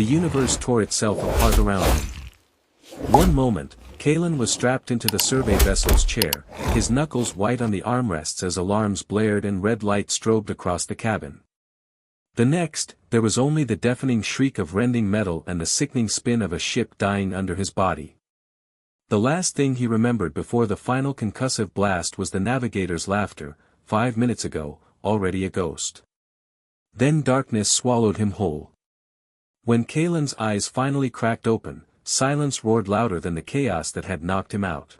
The universe tore itself apart around him. One moment, Kalen was strapped into the survey vessel's chair, his knuckles white on the armrests as alarms blared and red light strobed across the cabin. The next, there was only the deafening shriek of rending metal and the sickening spin of a ship dying under his body. The last thing he remembered before the final concussive blast was the navigator's laughter, 5 minutes ago, already a ghost. Then darkness swallowed him whole. When Kalen's eyes finally cracked open, silence roared louder than the chaos that had knocked him out.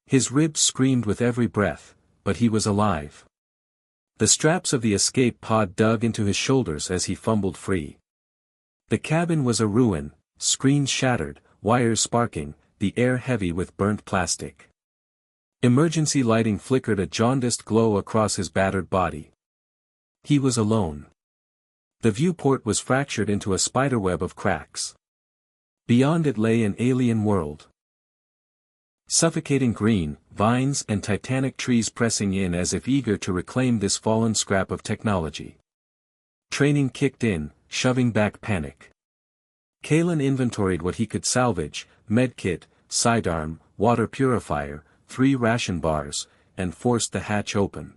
His ribs screamed with every breath, but he was alive. The straps of the escape pod dug into his shoulders as he fumbled free. The cabin was a ruin, screens shattered, wires sparking, the air heavy with burnt plastic. Emergency lighting flickered a jaundiced glow across his battered body. He was alone. The viewport was fractured into a spiderweb of cracks. Beyond it lay an alien world. Suffocating green, vines and titanic trees pressing in as if eager to reclaim this fallen scrap of technology. Training kicked in, shoving back panic. Kalen inventoried what he could salvage: medkit, sidearm, water purifier, 3 ration bars, and forced the hatch open.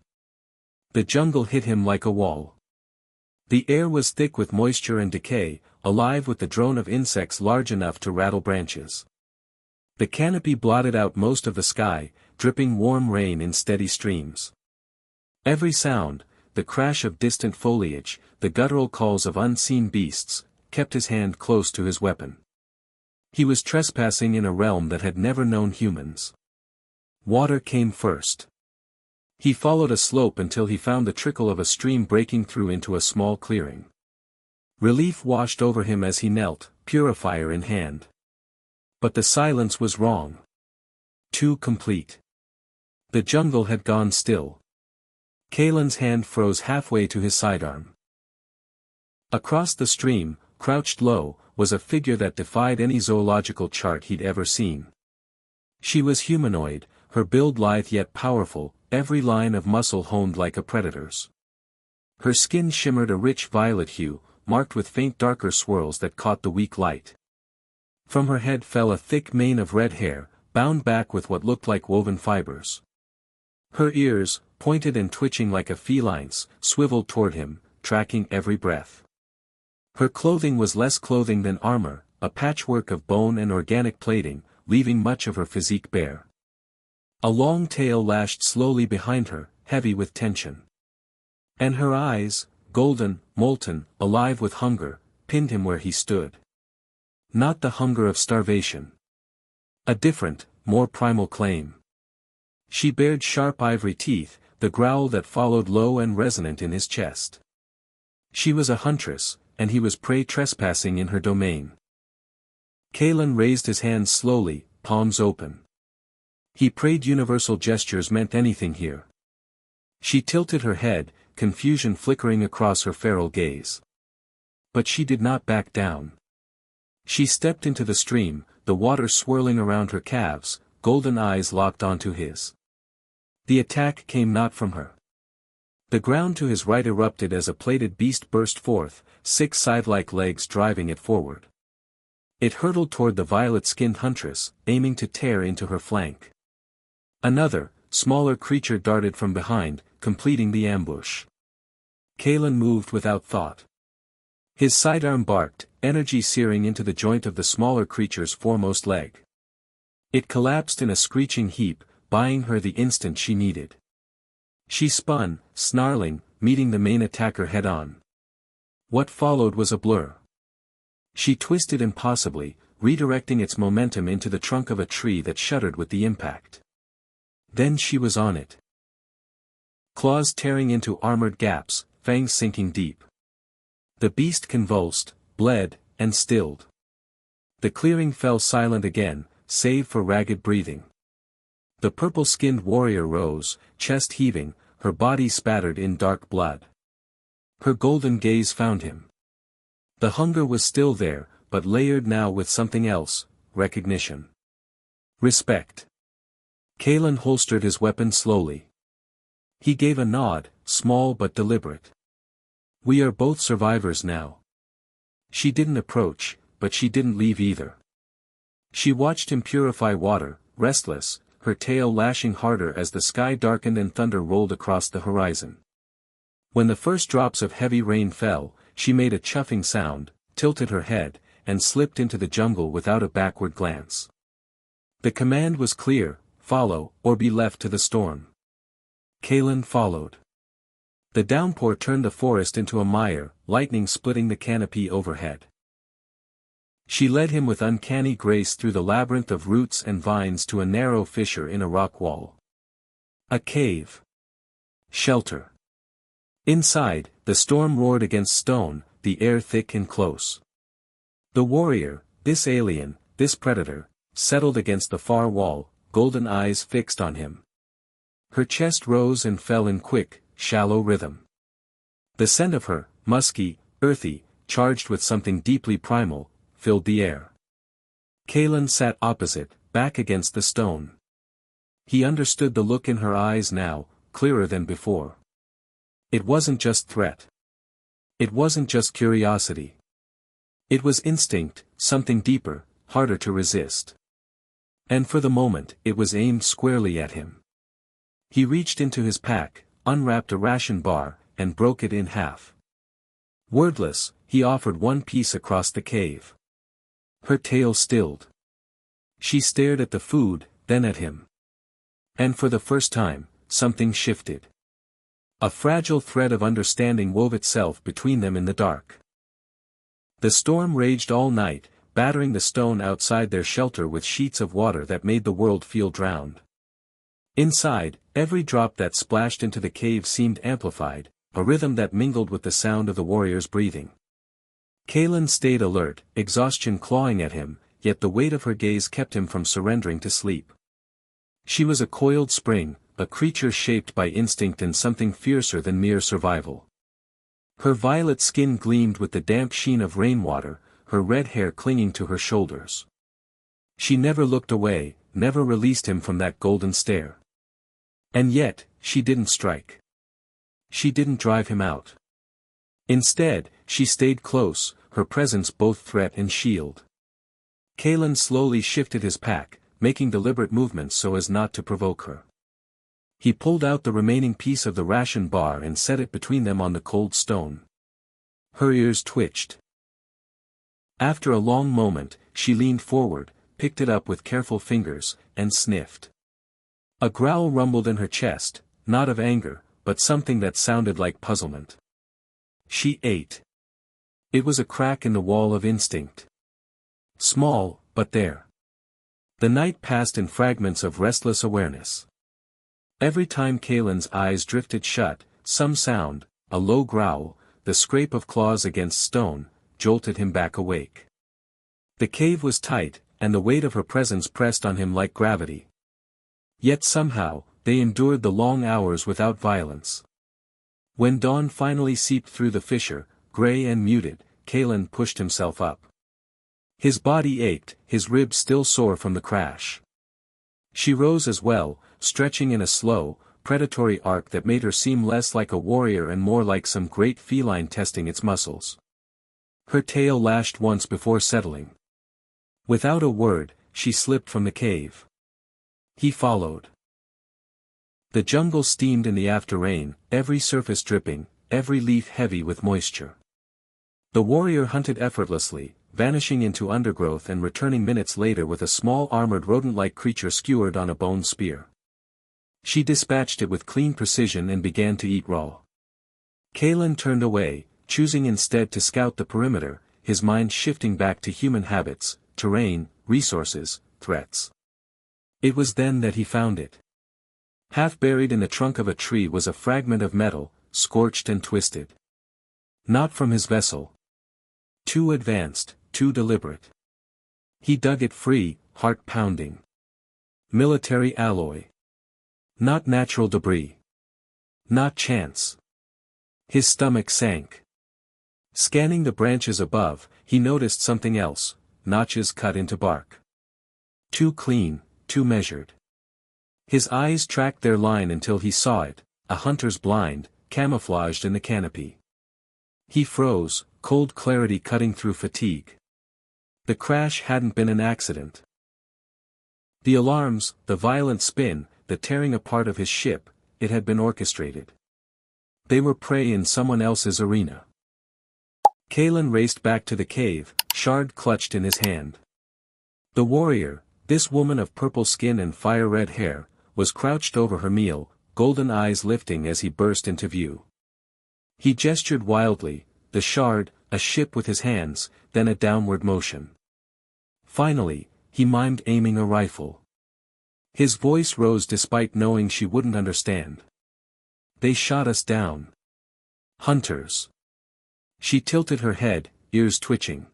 The jungle hit him like a wall. The air was thick with moisture and decay, alive with the drone of insects large enough to rattle branches. The canopy blotted out most of the sky, dripping warm rain in steady streams. Every sound, the crash of distant foliage, the guttural calls of unseen beasts, kept his hand close to his weapon. He was trespassing in a realm that had never known humans. Water came first. He followed a slope until he found the trickle of a stream breaking through into a small clearing. Relief washed over him as he knelt, purifier in hand. But the silence was wrong. Too complete. The jungle had gone still. Kalen's hand froze halfway to his sidearm. Across the stream, crouched low, was a figure that defied any zoological chart he'd ever seen. She was humanoid, her build lithe yet powerful, every line of muscle honed like a predator's. Her skin shimmered a rich violet hue, marked with faint darker swirls that caught the weak light. From her head fell a thick mane of red hair, bound back with what looked like woven fibers. Her ears, pointed and twitching like a feline's, swiveled toward him, tracking every breath. Her clothing was less clothing than armor, a patchwork of bone and organic plating, leaving much of her physique bare. A long tail lashed slowly behind her, heavy with tension. And her eyes, golden, molten, alive with hunger, pinned him where he stood. Not the hunger of starvation. A different, more primal claim. She bared sharp ivory teeth, the growl that followed low and resonant in his chest. She was a huntress, and he was prey trespassing in her domain. Kalen raised his hands slowly, palms open. He prayed universal gestures meant anything here. She tilted her head, confusion flickering across her feral gaze. But she did not back down. She stepped into the stream, the water swirling around her calves, golden eyes locked onto his. The attack came not from her. The ground to his right erupted as a plated beast burst forth, 6 scythe-like legs driving it forward. It hurtled toward the violet-skinned huntress, aiming to tear into her flank. Another, smaller creature darted from behind, completing the ambush. Kalen moved without thought. His sidearm barked, energy searing into the joint of the smaller creature's foremost leg. It collapsed in a screeching heap, buying her the instant she needed. She spun, snarling, meeting the main attacker head-on. What followed was a blur. She twisted impossibly, redirecting its momentum into the trunk of a tree that shuddered with the impact. Then she was on it. Claws tearing into armored gaps, fangs sinking deep. The beast convulsed, bled, and stilled. The clearing fell silent again, save for ragged breathing. The purple-skinned warrior rose, chest heaving, her body spattered in dark blood. Her golden gaze found him. The hunger was still there, but layered now with something else, recognition. Respect. Kalen holstered his weapon slowly. He gave a nod, small but deliberate. We are both survivors now. She didn't approach, but she didn't leave either. She watched him purify water, restless, her tail lashing harder as the sky darkened and thunder rolled across the horizon. When the first drops of heavy rain fell, she made a chuffing sound, tilted her head, and slipped into the jungle without a backward glance. The command was clear: follow, or be left to the storm. Kaelin followed. The downpour turned the forest into a mire, lightning splitting the canopy overhead. She led him with uncanny grace through the labyrinth of roots and vines to a narrow fissure in a rock wall. A cave. Shelter. Inside, the storm roared against stone, the air thick and close. The warrior, this alien, this predator, settled against the far wall, golden eyes fixed on him. Her chest rose and fell in quick, shallow rhythm. The scent of her, musky, earthy, charged with something deeply primal, filled the air. Kaelin sat opposite, back against the stone. He understood the look in her eyes now, clearer than before. It wasn't just threat. It wasn't just curiosity. It was instinct, something deeper, harder to resist. And for the moment, it was aimed squarely at him. He reached into his pack, unwrapped a ration bar, and broke it in half. Wordless, he offered one piece across the cave. Her tail stilled. She stared at the food, then at him. And for the first time, something shifted. A fragile thread of understanding wove itself between them in the dark. The storm raged all night, battering the stone outside their shelter with sheets of water that made the world feel drowned. Inside, every drop that splashed into the cave seemed amplified, a rhythm that mingled with the sound of the warrior's breathing. Kaelin stayed alert, exhaustion clawing at him, yet the weight of her gaze kept him from surrendering to sleep. She was a coiled spring, a creature shaped by instinct and something fiercer than mere survival. Her violet skin gleamed with the damp sheen of rainwater, her red hair clinging to her shoulders. She never looked away, never released him from that golden stare. And yet, she didn't strike. She didn't drive him out. Instead, she stayed close, her presence both threat and shield. Kaelin slowly shifted his pack, making deliberate movements so as not to provoke her. He pulled out the remaining piece of the ration bar and set it between them on the cold stone. Her ears twitched. After a long moment, she leaned forward, picked it up with careful fingers, and sniffed. A growl rumbled in her chest, not of anger, but something that sounded like puzzlement. She ate. It was a crack in the wall of instinct. Small, but there. The night passed in fragments of restless awareness. Every time Kaelin's eyes drifted shut, some sound, a low growl, the scrape of claws against stone, jolted him back awake. The cave was tight, and the weight of her presence pressed on him like gravity. Yet somehow, they endured the long hours without violence. When dawn finally seeped through the fissure, gray and muted, Kaelin pushed himself up. His body ached, his ribs still sore from the crash. She rose as well, stretching in a slow, predatory arc that made her seem less like a warrior and more like some great feline testing its muscles. Her tail lashed once before settling. Without a word, she slipped from the cave. He followed. The jungle steamed in the after rain, every surface dripping, every leaf heavy with moisture. The warrior hunted effortlessly, vanishing into undergrowth and returning minutes later with a small armored rodent-like creature skewered on a bone spear. She dispatched it with clean precision and began to eat raw. Kaelin turned away, choosing instead to scout the perimeter, his mind shifting back to human habits, terrain, resources, threats. It was then that he found it. Half buried in the trunk of a tree was a fragment of metal, scorched and twisted. Not from his vessel. Too advanced, too deliberate. He dug it free, heart pounding. Military alloy. Not natural debris. Not chance. His stomach sank. Scanning the branches above, he noticed something else, notches cut into bark. Too clean, too measured. His eyes tracked their line until he saw it, a hunter's blind, camouflaged in the canopy. He froze, cold clarity cutting through fatigue. The crash hadn't been an accident. The alarms, the violent spin, the tearing apart of his ship, it had been orchestrated. They were prey in someone else's arena. Kalen raced back to the cave, shard clutched in his hand. The warrior, this woman of purple skin and fire-red hair, was crouched over her meal, golden eyes lifting as he burst into view. He gestured wildly, the shard, a ship with his hands, then a downward motion. Finally, he mimed aiming a rifle. His voice rose despite knowing she wouldn't understand. They shot us down. Hunters. She tilted her head, ears twitching.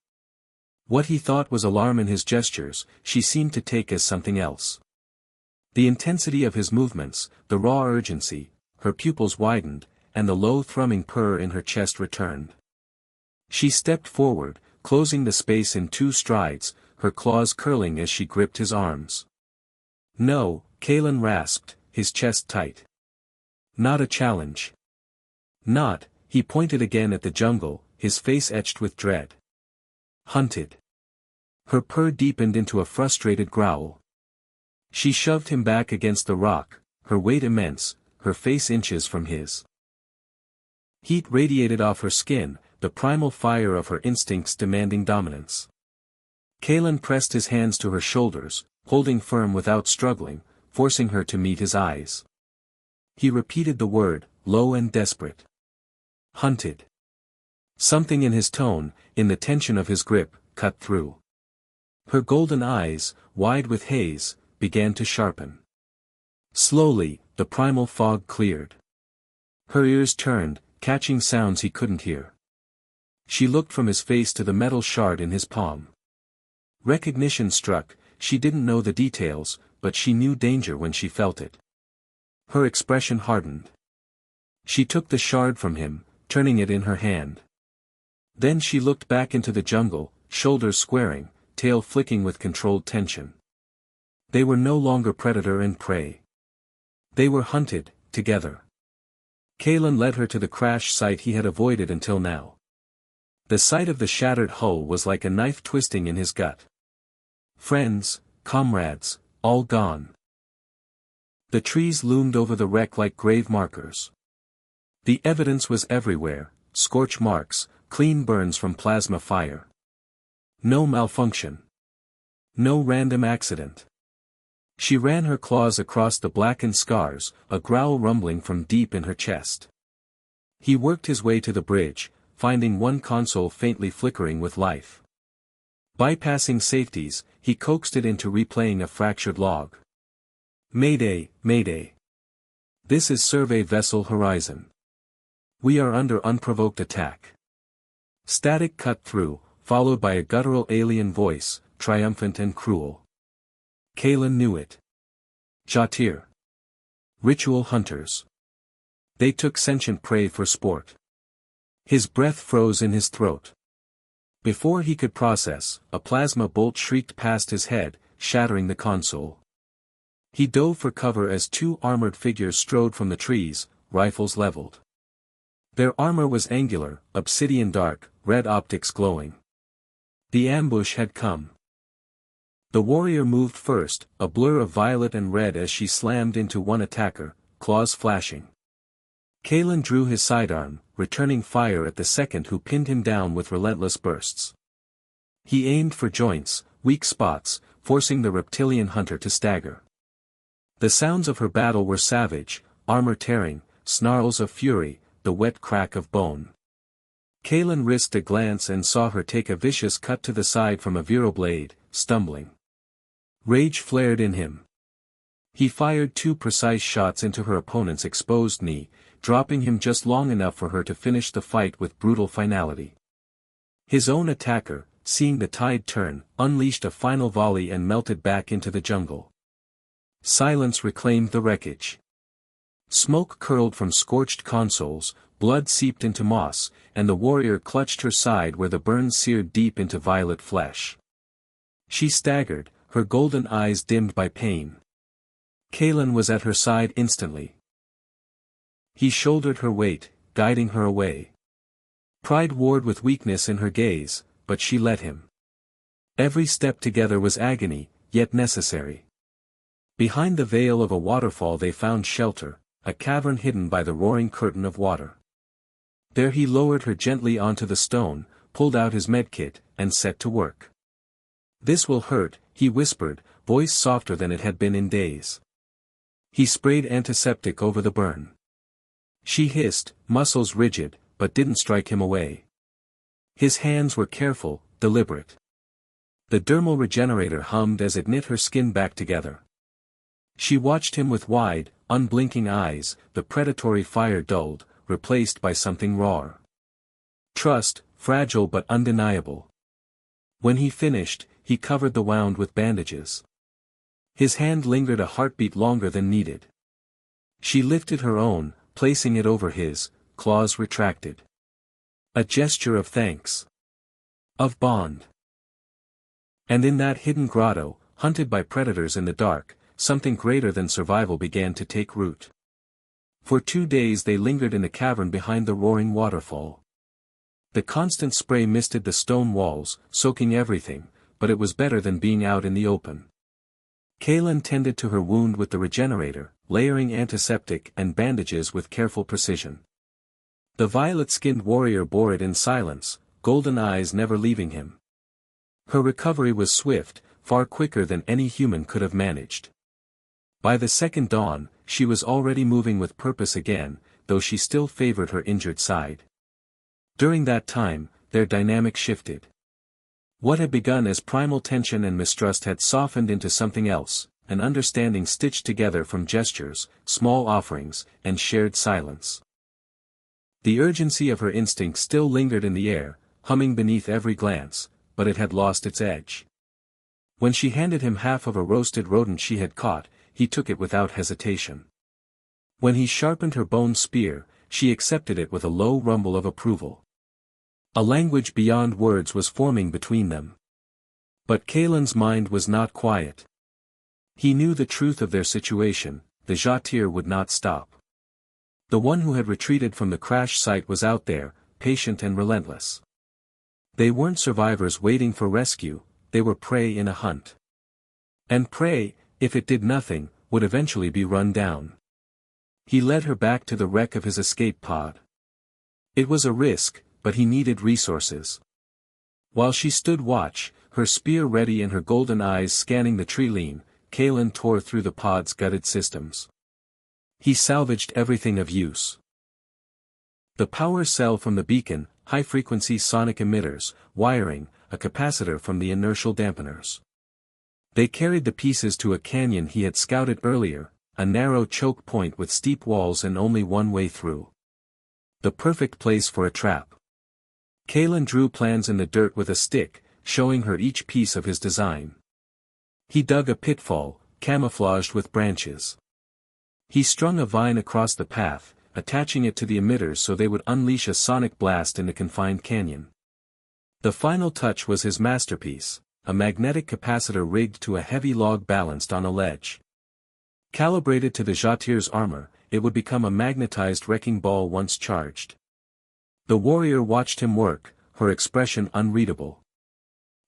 What he thought was alarm in his gestures, she seemed to take as something else. The intensity of his movements, the raw urgency, her pupils widened, and the low thrumming purr in her chest returned. She stepped forward, closing the space in 2 strides, her claws curling as she gripped his arms. No, Kalen rasped, his chest tight. Not a challenge. Not, he pointed again at the jungle, his face etched with dread. Hunted. Her purr deepened into a frustrated growl. She shoved him back against the rock, her weight immense, her face inches from his. Heat radiated off her skin, the primal fire of her instincts demanding dominance. Kalen pressed his hands to her shoulders, holding firm without struggling, forcing her to meet his eyes. He repeated the word, low and desperate. Hunted. Something in his tone, in the tension of his grip, cut through. Her golden eyes, wide with haze, began to sharpen. Slowly, the primal fog cleared. Her ears turned, catching sounds he couldn't hear. She looked from his face to the metal shard in his palm. Recognition struck, she didn't know the details, but she knew danger when she felt it. Her expression hardened. She took the shard from him, turning it in her hand. Then she looked back into the jungle, shoulders squaring, tail flicking with controlled tension. They were no longer predator and prey. They were hunted, together. Kalen led her to the crash site he had avoided until now. The sight of the shattered hull was like a knife twisting in his gut. Friends, comrades, all gone. The trees loomed over the wreck like grave markers. The evidence was everywhere, scorch marks, clean burns from plasma fire. No malfunction. No random accident. She ran her claws across the blackened scars, a growl rumbling from deep in her chest. He worked his way to the bridge, finding one console faintly flickering with life. Bypassing safeties, he coaxed it into replaying a fractured log. Mayday, Mayday. This is Survey Vessel Horizon. We are under unprovoked attack. Static cut through, followed by a guttural alien voice, triumphant and cruel. Kalen knew it. Jatir. Ritual hunters. They took sentient prey for sport. His breath froze in his throat. Before he could process, a plasma bolt shrieked past his head, shattering the console. He dove for cover as 2 armored figures strode from the trees, rifles leveled. Their armor was angular, obsidian dark, red optics glowing. The ambush had come. The warrior moved first, a blur of violet and red as she slammed into one attacker, claws flashing. Kalen drew his sidearm, returning fire at the second who pinned him down with relentless bursts. He aimed for joints, weak spots, forcing the reptilian hunter to stagger. The sounds of her battle were savage, armor tearing, snarls of fury, the wet crack of bone. Kalen risked a glance and saw her take a vicious cut to the side from a virile blade, stumbling. Rage flared in him. He fired 2 precise shots into her opponent's exposed knee, dropping him just long enough for her to finish the fight with brutal finality. His own attacker, seeing the tide turn, unleashed a final volley and melted back into the jungle. Silence reclaimed the wreckage. Smoke curled from scorched consoles, blood seeped into moss, and the warrior clutched her side where the burns seared deep into violet flesh. She staggered, her golden eyes dimmed by pain. Kalen was at her side instantly. He shouldered her weight, guiding her away. Pride warred with weakness in her gaze, but she let him. Every step together was agony, yet necessary. Behind the veil of a waterfall they found shelter, a cavern hidden by the roaring curtain of water. There he lowered her gently onto the stone, pulled out his medkit, and set to work. "This will hurt," he whispered, voice softer than it had been in days. He sprayed antiseptic over the burn. She hissed, muscles rigid, but didn't strike him away. His hands were careful, deliberate. The dermal regenerator hummed as it knit her skin back together. She watched him with wide, unblinking eyes, the predatory fire dulled, replaced by something rawer. Trust, fragile but undeniable. When he finished, he covered the wound with bandages. His hand lingered a heartbeat longer than needed. She lifted her own, placing it over his, claws retracted. A gesture of thanks. Of bond. And in that hidden grotto, hunted by predators in the dark, something greater than survival began to take root. For 2 days they lingered in the cavern behind the roaring waterfall. The constant spray misted the stone walls, soaking everything, but it was better than being out in the open. Kaelin tended to her wound with the regenerator, layering antiseptic and bandages with careful precision. The violet-skinned warrior bore it in silence, golden eyes never leaving him. Her recovery was swift, far quicker than any human could have managed. By the second dawn, she was already moving with purpose again, though she still favored her injured side. During that time, their dynamic shifted. What had begun as primal tension and mistrust had softened into something else, an understanding stitched together from gestures, small offerings, and shared silence. The urgency of her instinct still lingered in the air, humming beneath every glance, but it had lost its edge. When she handed him half of a roasted rodent she had caught, he took it without hesitation. When he sharpened her bone spear, she accepted it with a low rumble of approval. A language beyond words was forming between them. But Kaelin's mind was not quiet. He knew the truth of their situation, the Jatir would not stop. The one who had retreated from the crash site was out there, patient and relentless. They weren't survivors waiting for rescue, they were prey in a hunt. And prey, if it did nothing, would eventually be run down. He led her back to the wreck of his escape pod. It was a risk, but he needed resources. While she stood watch, her spear ready and her golden eyes scanning the tree-line, Kaelin tore through the pod's gutted systems. He salvaged everything of use. The power cell from the beacon, high-frequency sonic emitters, wiring, a capacitor from the inertial dampeners. They carried the pieces to a canyon he had scouted earlier, a narrow choke point with steep walls and only one way through. The perfect place for a trap. Kaelin drew plans in the dirt with a stick, showing her each piece of his design. He dug a pitfall, camouflaged with branches. He strung a vine across the path, attaching it to the emitters so they would unleash a sonic blast in the confined canyon. The final touch was his masterpiece, a magnetic capacitor rigged to a heavy log balanced on a ledge. Calibrated to the Jatir's armor, it would become a magnetized wrecking ball once charged. The warrior watched him work, her expression unreadable.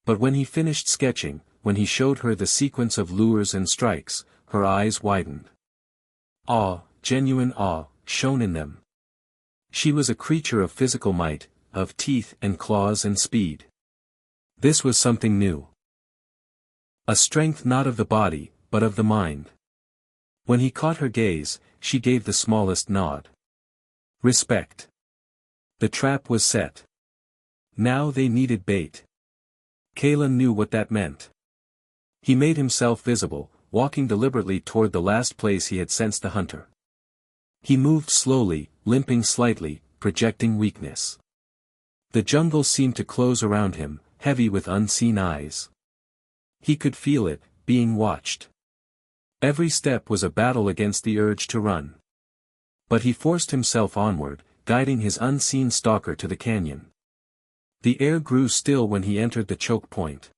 But when he finished sketching, when he showed her the sequence of lures and strikes, her eyes widened. Awe, genuine awe, shone in them. She was a creature of physical might, of teeth and claws and speed. This was something new. A strength not of the body, but of the mind. When he caught her gaze, she gave the smallest nod. Respect. The trap was set. Now they needed bait. Kaelin knew what that meant. He made himself visible, walking deliberately toward the last place he had sensed the hunter. He moved slowly, limping slightly, projecting weakness. The jungle seemed to close around him, heavy with unseen eyes. He could feel it, being watched. Every step was a battle against the urge to run. But he forced himself onward, guiding his unseen stalker to the canyon. The air grew still when he entered the choke point.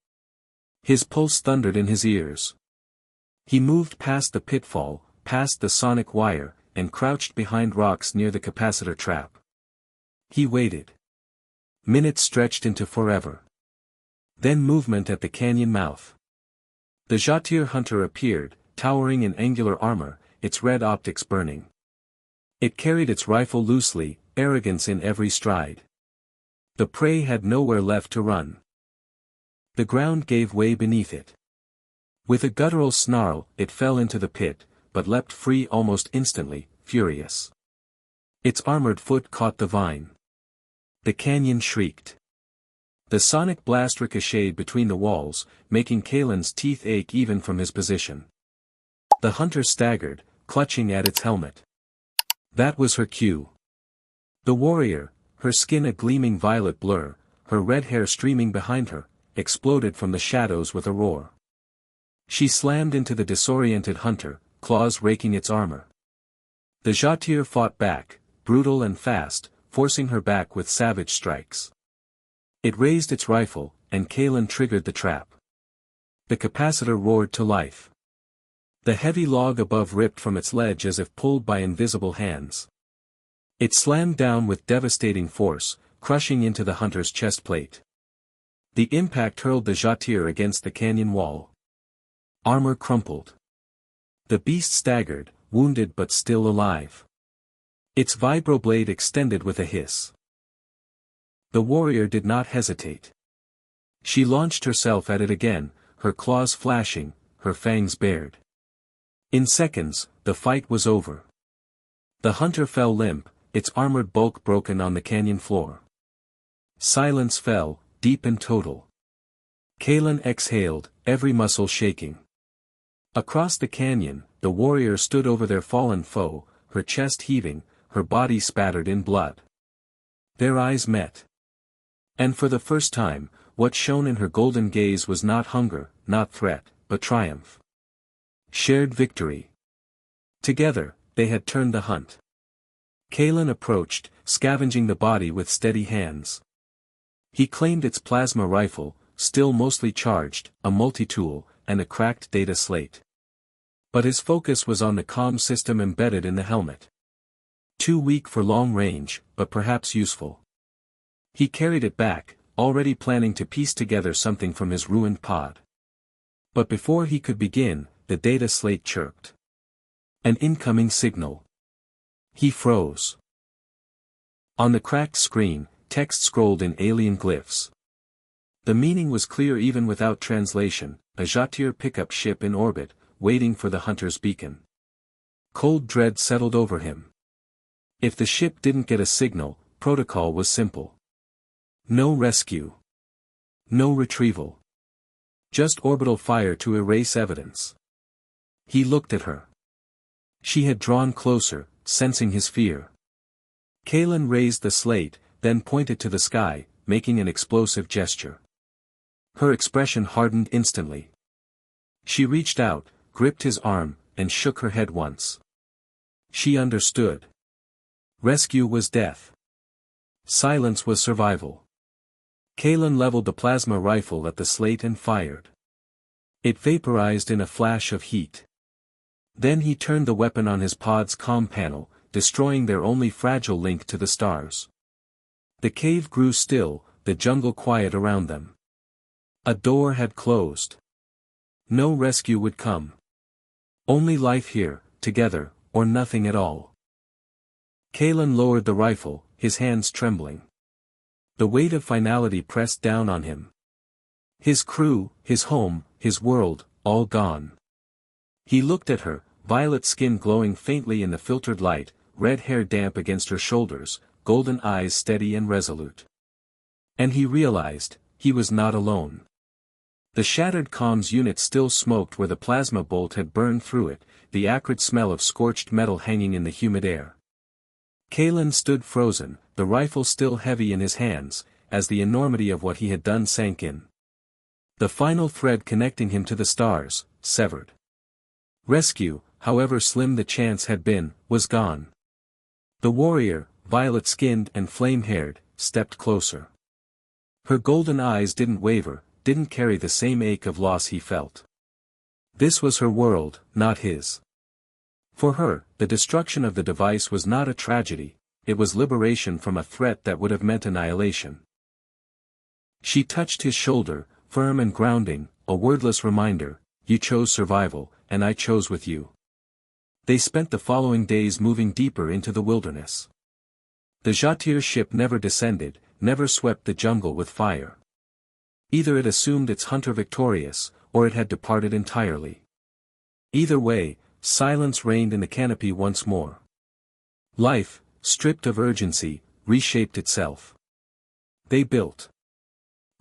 His pulse thundered in his ears. He moved past the pitfall, past the sonic wire, and crouched behind rocks near the capacitor trap. He waited. Minutes stretched into forever. Then movement at the canyon mouth. The Jatir hunter appeared, towering in angular armor, its red optics burning. It carried its rifle loosely, arrogance in every stride. The prey had nowhere left to run. The ground gave way beneath it. With a guttural snarl, it fell into the pit, but leapt free almost instantly, furious. Its armored foot caught the vine. The canyon shrieked. The sonic blast ricocheted between the walls, making Kalen's teeth ache even from his position. The hunter staggered, clutching at its helmet. That was her cue. The warrior, her skin a gleaming violet blur, her red hair streaming behind her, exploded from the shadows with a roar. She slammed into the disoriented hunter, claws raking its armor. The Jatir fought back, brutal and fast, forcing her back with savage strikes. It raised its rifle, and Kalen triggered the trap. The capacitor roared to life. The heavy log above ripped from its ledge as if pulled by invisible hands. It slammed down with devastating force, crushing into the hunter's chest plate. The impact hurled the Jatir against the canyon wall. Armor crumpled. The beast staggered, wounded but still alive. Its vibroblade extended with a hiss. The warrior did not hesitate. She launched herself at it again, her claws flashing, her fangs bared. In seconds, the fight was over. The hunter fell limp, its armored bulk broken on the canyon floor. Silence fell, deep and total. Kalen exhaled, every muscle shaking. Across the canyon, the warrior stood over their fallen foe, her chest heaving, her body spattered in blood. Their eyes met. And for the first time, what shone in her golden gaze was not hunger, not threat, but triumph. Shared victory. Together, they had turned the hunt. Kalen approached, scavenging the body with steady hands. He claimed its plasma rifle, still mostly charged, a multi-tool, and a cracked data slate. But his focus was on the comm system embedded in the helmet. Too weak for long range, but perhaps useful. He carried it back, already planning to piece together something from his ruined pod. But before he could begin, the data slate chirped. An incoming signal. He froze. On the cracked screen, text scrolled in alien glyphs. The meaning was clear even without translation, a Jatir pickup ship in orbit, waiting for the hunter's beacon. Cold dread settled over him. If the ship didn't get a signal, protocol was simple. No rescue. No retrieval. Just orbital fire to erase evidence. He looked at her. She had drawn closer, sensing his fear. Kalen raised the slate, then pointed to the sky, making an explosive gesture. Her expression hardened instantly. She reached out, gripped his arm, and shook her head once. She understood. Rescue was death. Silence was survival. Kalen leveled the plasma rifle at the slate and fired. It vaporized in a flash of heat. Then he turned the weapon on his pod's comm panel, destroying their only fragile link to the stars. The cave grew still, the jungle quiet around them. A door had closed. No rescue would come. Only life here, together, or nothing at all. Kalen lowered the rifle, his hands trembling. The weight of finality pressed down on him. His crew, his home, his world, all gone. He looked at her, violet skin glowing faintly in the filtered light, red hair damp against her shoulders, golden eyes steady and resolute. And he realized, he was not alone. The shattered comms unit still smoked where the plasma bolt had burned through it, the acrid smell of scorched metal hanging in the humid air. Kalen stood frozen, the rifle still heavy in his hands, as the enormity of what he had done sank in. The final thread connecting him to the stars, severed. Rescue, however slim the chance had been, was gone. The warrior, violet-skinned and flame-haired, stepped closer. Her golden eyes didn't waver, didn't carry the same ache of loss he felt. This was her world, not his. For her, the destruction of the device was not a tragedy, it was liberation from a threat that would have meant annihilation. She touched his shoulder, firm and grounding, a wordless reminder, you chose survival, and I chose with you. They spent the following days moving deeper into the wilderness. The Jatir ship never descended, never swept the jungle with fire. Either it assumed its hunter victorious, or it had departed entirely. Either way, silence reigned in the canopy once more. Life, stripped of urgency, reshaped itself. They built.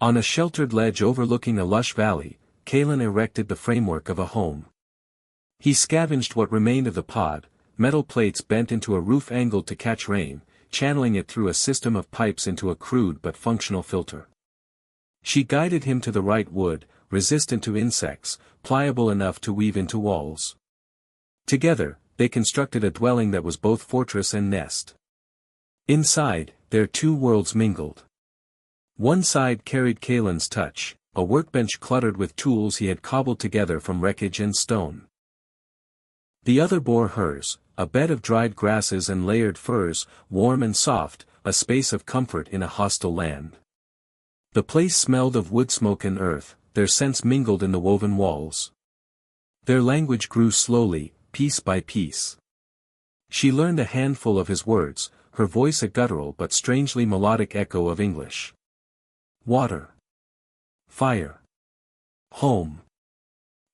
On a sheltered ledge overlooking a lush valley, Kalen erected the framework of a home. He scavenged what remained of the pod, metal plates bent into a roof angled to catch rain, channeling it through a system of pipes into a crude but functional filter. She guided him to the right wood, resistant to insects, pliable enough to weave into walls. Together, they constructed a dwelling that was both fortress and nest. Inside, their two worlds mingled. One side carried Kalen's touch, a workbench cluttered with tools he had cobbled together from wreckage and stone. The other bore hers, a bed of dried grasses and layered furs, warm and soft, a space of comfort in a hostile land. The place smelled of wood smoke and earth, their scents mingled in the woven walls. Their language grew slowly, piece by piece. She learned a handful of his words, her voice a guttural but strangely melodic echo of English. Water. Fire. Home.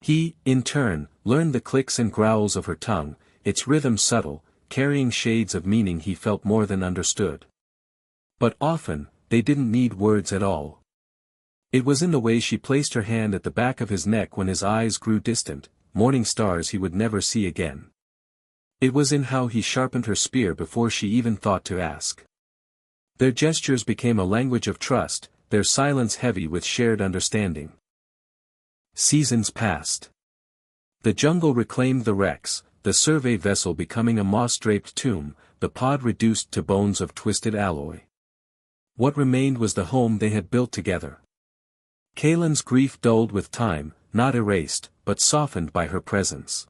He, in turn, learned the clicks and growls of her tongue, its rhythm subtle, carrying shades of meaning he felt more than understood. But often, they didn't need words at all. It was in the way she placed her hand at the back of his neck when his eyes grew distant, morning stars he would never see again. It was in how he sharpened her spear before she even thought to ask. Their gestures became a language of trust, their silence heavy with shared understanding. Seasons passed. The jungle reclaimed the wrecks, the survey vessel becoming a moss-draped tomb, the pod reduced to bones of twisted alloy. What remained was the home they had built together. Kalen's grief dulled with time, not erased, but softened by her presence.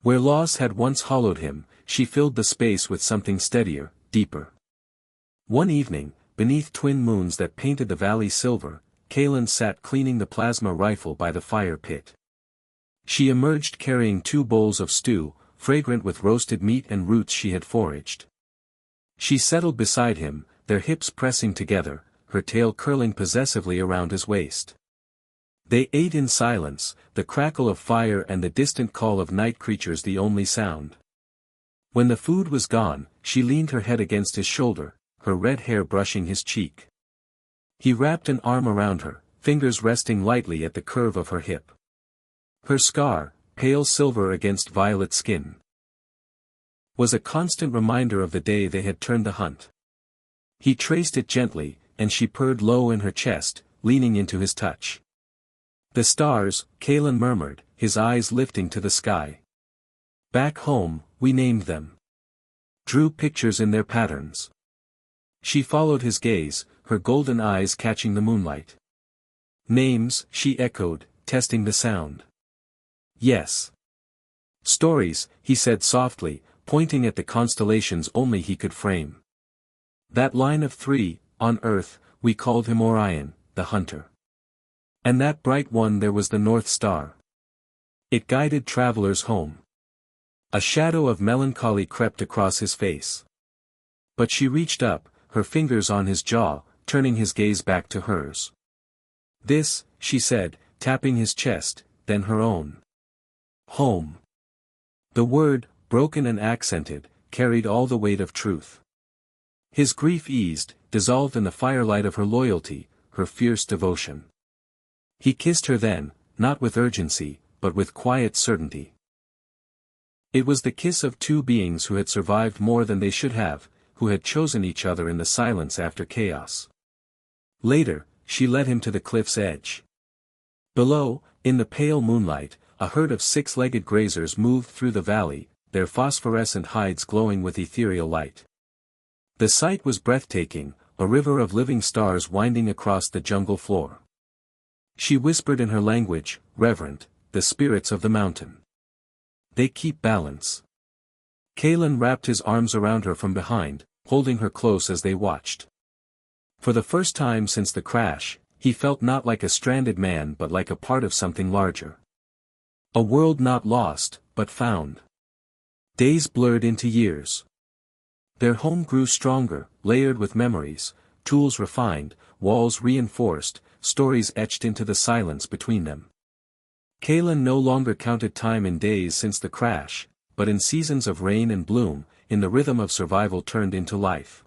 Where loss had once hollowed him, she filled the space with something steadier, deeper. One evening, beneath twin moons that painted the valley silver, Kalen sat cleaning the plasma rifle by the fire pit. She emerged carrying 2 bowls of stew, fragrant with roasted meat and roots she had foraged. She settled beside him, their hips pressing together, her tail curling possessively around his waist. They ate in silence, the crackle of fire and the distant call of night creatures the only sound. When the food was gone, she leaned her head against his shoulder, her red hair brushing his cheek. He wrapped an arm around her, fingers resting lightly at the curve of her hip. Her scar, pale silver against violet skin, was a constant reminder of the day they had turned the hunt. He traced it gently, and she purred low in her chest, leaning into his touch. The stars, Kalen murmured, his eyes lifting to the sky. Back home, we named them. Drew pictures in their patterns. She followed his gaze, her golden eyes catching the moonlight. Names, she echoed, testing the sound. Yes. Stories, he said softly, pointing at the constellations only he could frame. That line of 3, on Earth, we called him Orion, the hunter. And that bright one there was the North Star. It guided travelers home. A shadow of melancholy crept across his face. But she reached up, her fingers on his jaw, turning his gaze back to hers. This, she said, tapping his chest, then her own. Home. The word, broken and accented, carried all the weight of truth. His grief eased, dissolved in the firelight of her loyalty, her fierce devotion. He kissed her then, not with urgency, but with quiet certainty. It was the kiss of 2 beings who had survived more than they should have, who had chosen each other in the silence after chaos. Later, she led him to the cliff's edge. Below, in the pale moonlight, a herd of 6-legged grazers moved through the valley, their phosphorescent hides glowing with ethereal light. The sight was breathtaking, a river of living stars winding across the jungle floor. She whispered in her language, reverent, the spirits of the mountain. They keep balance. Kalen wrapped his arms around her from behind, holding her close as they watched. For the first time since the crash, he felt not like a stranded man but like a part of something larger. A world not lost, but found. Days blurred into years. Their home grew stronger, layered with memories, tools refined, walls reinforced, stories etched into the silence between them. Kalen no longer counted time in days since the crash, but in seasons of rain and bloom, in the rhythm of survival turned into life.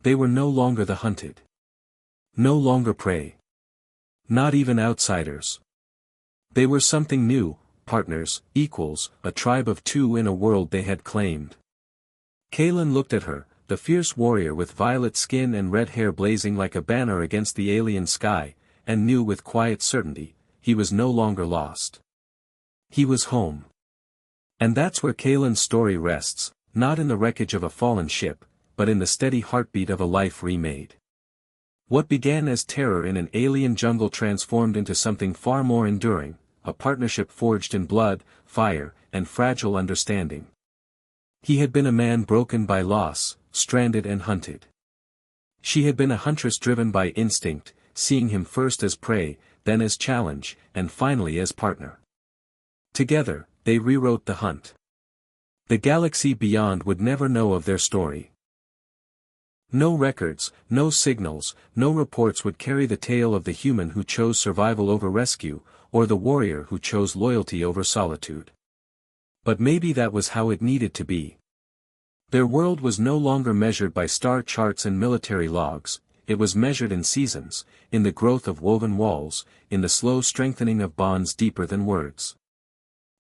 They were no longer the hunted. No longer prey. Not even outsiders. They were something new, partners, equals, a tribe of two in a world they had claimed. Kalen looked at her, the fierce warrior with violet skin and red hair blazing like a banner against the alien sky, and knew with quiet certainty, he was no longer lost. He was home. And that's where Kalen's story rests, not in the wreckage of a fallen ship, but in the steady heartbeat of a life remade. What began as terror in an alien jungle transformed into something far more enduring, a partnership forged in blood, fire, and fragile understanding. He had been a man broken by loss, stranded and hunted. She had been a huntress driven by instinct, seeing him first as prey, then as challenge, and finally as partner. Together, they rewrote the hunt. The galaxy beyond would never know of their story. No records, no signals, no reports would carry the tale of the human who chose survival over rescue, or the warrior who chose loyalty over solitude. But maybe that was how it needed to be. Their world was no longer measured by star charts and military logs, it was measured in seasons, in the growth of woven walls, in the slow strengthening of bonds deeper than words.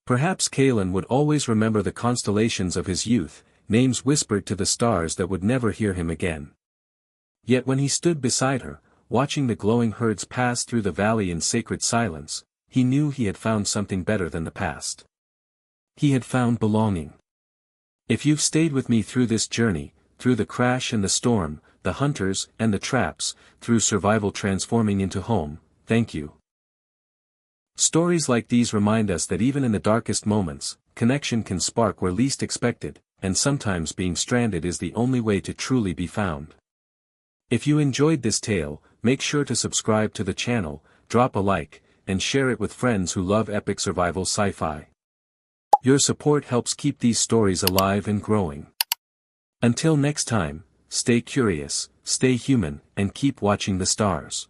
Perhaps Kalen would always remember the constellations of his youth, names whispered to the stars that would never hear him again. Yet when he stood beside her, watching the glowing herds pass through the valley in sacred silence, he knew he had found something better than the past. He had found belonging. If you've stayed with me through this journey, through the crash and the storm, the hunters and the traps, through survival transforming into home, thank you. Stories like these remind us that even in the darkest moments, connection can spark where least expected, and sometimes being stranded is the only way to truly be found. If you enjoyed this tale, make sure to subscribe to the channel, drop a like, and share it with friends who love epic survival sci-fi. Your support helps keep these stories alive and growing. Until next time, stay curious, stay human, and keep watching the stars.